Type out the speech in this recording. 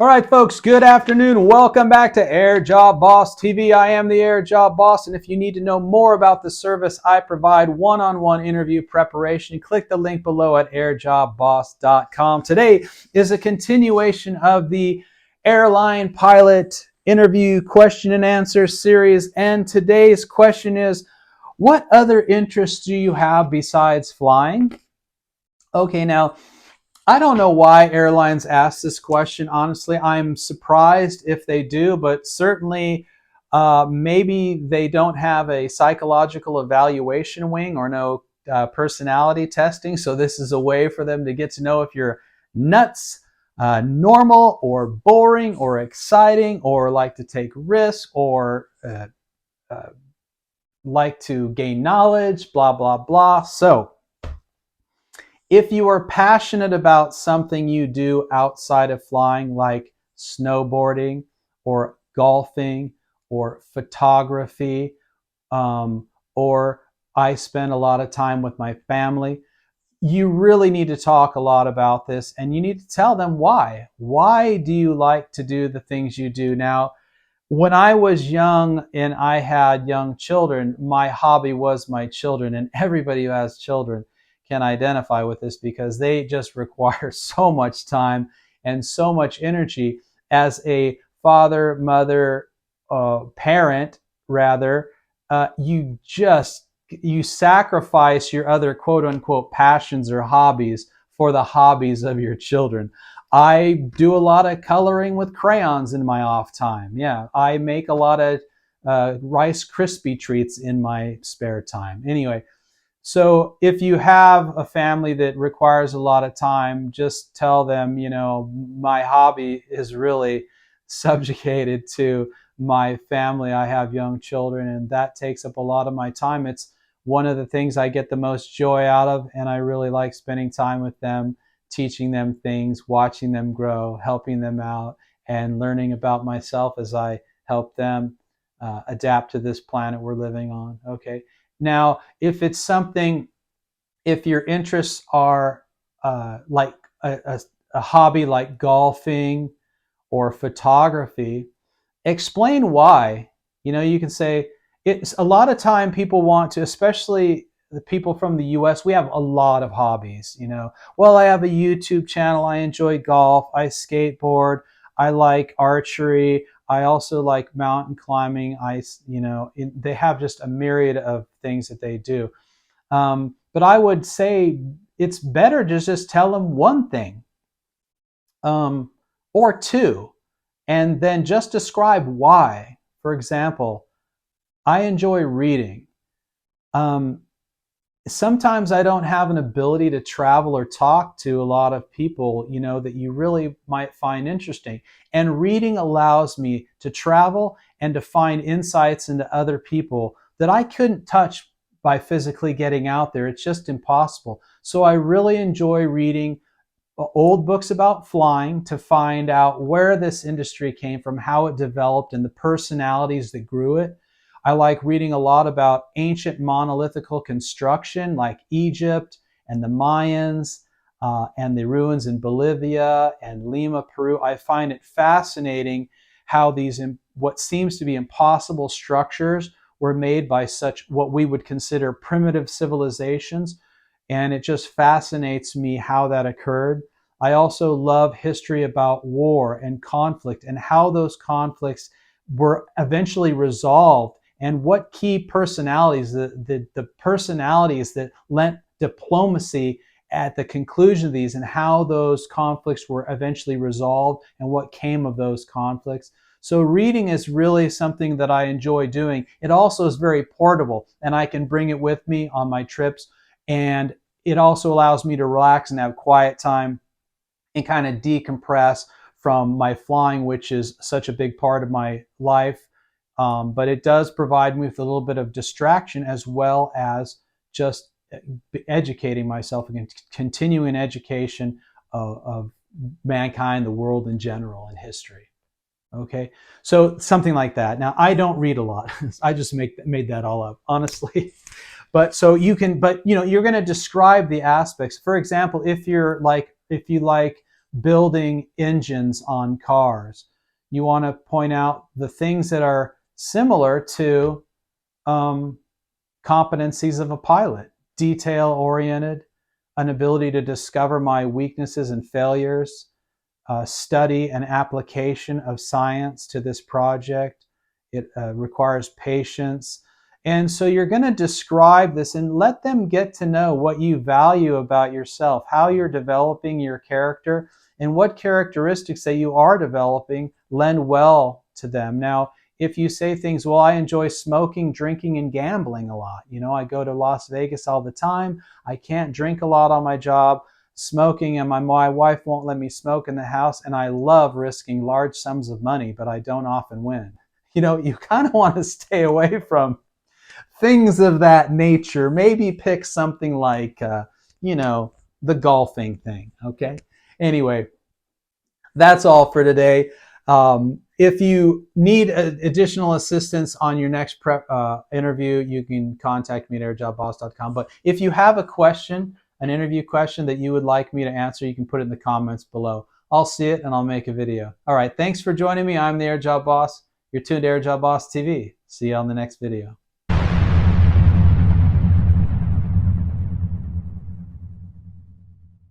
All right, folks, good afternoon. Welcome back to Air Job Boss TV. I am the Air Job Boss, and if you need to know more about the service I provide, one-on-one interview preparation, click the link below at airjobboss.com. Today is a continuation of the Airline Pilot Interview question and answer series, and today's question is, what other interests do you have besides flying? Okay, now, I don't know why airlines ask this question. Honestly, I'm surprised if they do, but certainly maybe they don't have a psychological evaluation wing or no personality testing. So this is a way for them to get to know if you're nuts, normal, or boring, or exciting, or like to take risks, or like to gain knowledge, blah, blah, blah. So if you are passionate about something you do outside of flying, like snowboarding or golfing or photography, or I spend a lot of time with my family, you really need to talk a lot about this, and you need to tell them why. Why do you like to do the things you do? Now, when I was young and I had young children, my hobby was my children, and everybody who has children can identify with this because they just require so much time and so much energy. As a father, mother, parent, rather, you sacrifice your other quote unquote passions or hobbies for the hobbies of your children. I do a lot of coloring with crayons in my off time. Yeah, I make a lot of Rice Krispie treats in my spare time. Anyway, so if you have a family that requires a lot of time, just tell them, my hobby is really subjugated to my family. I have young children, and that takes up a lot of my time. It's one of the things I get the most joy out of, and I really like spending time with them, teaching them things, watching them grow, helping them out, and learning about myself as I help them adapt to this planet we're living on. Okay. Now, if it's something, if your interests are like a hobby like golfing or photography, explain why. You can say, it's a lot of time people want to, especially the people from the US, we have a lot of hobbies. Well, I have a YouTube channel, I enjoy golf, I skateboard, I like archery, I also like mountain climbing. They have just a myriad of things that they do. But I would say it's better to just tell them one thing, or two, and then just describe why. For example, I enjoy reading. Sometimes I don't have an ability to travel or talk to a lot of people, that you really might find interesting. And reading allows me to travel and to find insights into other people that I couldn't touch by physically getting out there. It's just impossible. So I really enjoy reading old books about flying to find out where this industry came from, how it developed, and the personalities that grew it. I like reading a lot about ancient monolithical construction like Egypt and the Mayans and the ruins in Bolivia and Lima, Peru. I find it fascinating how these what seems to be impossible structures were made by such what we would consider primitive civilizations. And it just fascinates me how that occurred. I also love history about war and conflict and how those conflicts were eventually resolved, and what key personalities, the personalities that lent diplomacy at the conclusion of these, and how those conflicts were eventually resolved and what came of those conflicts. So reading is really something that I enjoy doing. It also is very portable, and I can bring it with me on my trips, and it also allows me to relax and have quiet time and kind of decompress from my flying, which is such a big part of my life. But it does provide me with a little bit of distraction, as well as just educating myself and continuing education of mankind, the world in general, and history. Okay, so something like that. Now, I don't read a lot. I just made that all up, honestly. But so you can, but you're going to describe the aspects. For example, if you like building engines on cars. You want to point out the things that are similar to um, competencies of a pilot: detail oriented, an ability to discover my weaknesses and failures, study and application of science to this project. It requires patience. And so you're going to describe this and let them get to know what you value about yourself, how you're developing your character, and what characteristics that you are developing lend well to them. Now, if you say things, well, I enjoy smoking, drinking, and gambling a lot. I go to Las Vegas all the time. I can't drink a lot on my job. Smoking, and my wife won't let me smoke in the house, and I love risking large sums of money, but I don't often win. You kind of want to stay away from things of that nature. Maybe pick something like, the golfing thing. Okay. Anyway, that's all for today. If you need additional assistance on your next prep interview, you can contact me at airjobboss.com. But if you have a question, an interview question that you would like me to answer, you can put it in the comments below. I'll see it and I'll make a video. All right. Thanks for joining me. I'm the Air Job Boss. You're tuned to Air Job Boss TV. See you on the next video.